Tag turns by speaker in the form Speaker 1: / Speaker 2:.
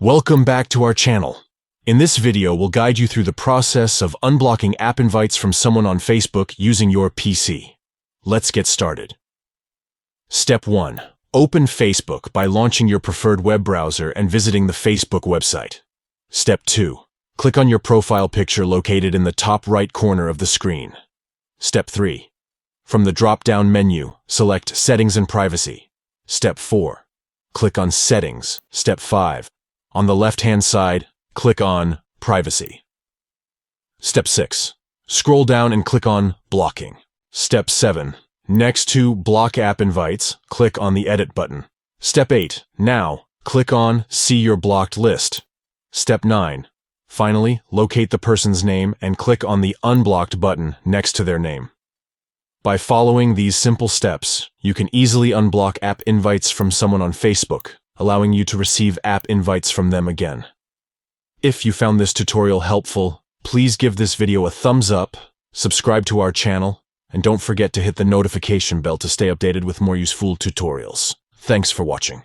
Speaker 1: Welcome back to our channel. In this video, we'll guide you through the process of unblocking app invites from someone on Facebook using your PC. Let's get started. Step 1. Open Facebook by launching your preferred web browser and visiting the Facebook website. Step 2. Click on your profile picture located in the top right corner of the screen. Step 3. From the drop-down menu, select Settings and Privacy. Step 4. Click on Settings. Step 5. On the left-hand side, click on Privacy. Step 6. Scroll down and click on Blocking. Step 7. Next to Block App Invites, click on the Edit button. Step 8. Now, click on See Your Blocked List. Step 9. Finally, locate the person's name and click on the Unblocked button next to their name. By following these simple steps, you can easily unblock app invites from someone on Facebook, allowing you to receive app invites from them again. If you found this tutorial helpful, please give this video a thumbs up, subscribe to our channel, and don't forget to hit the notification bell to stay updated with more useful tutorials. Thanks for watching.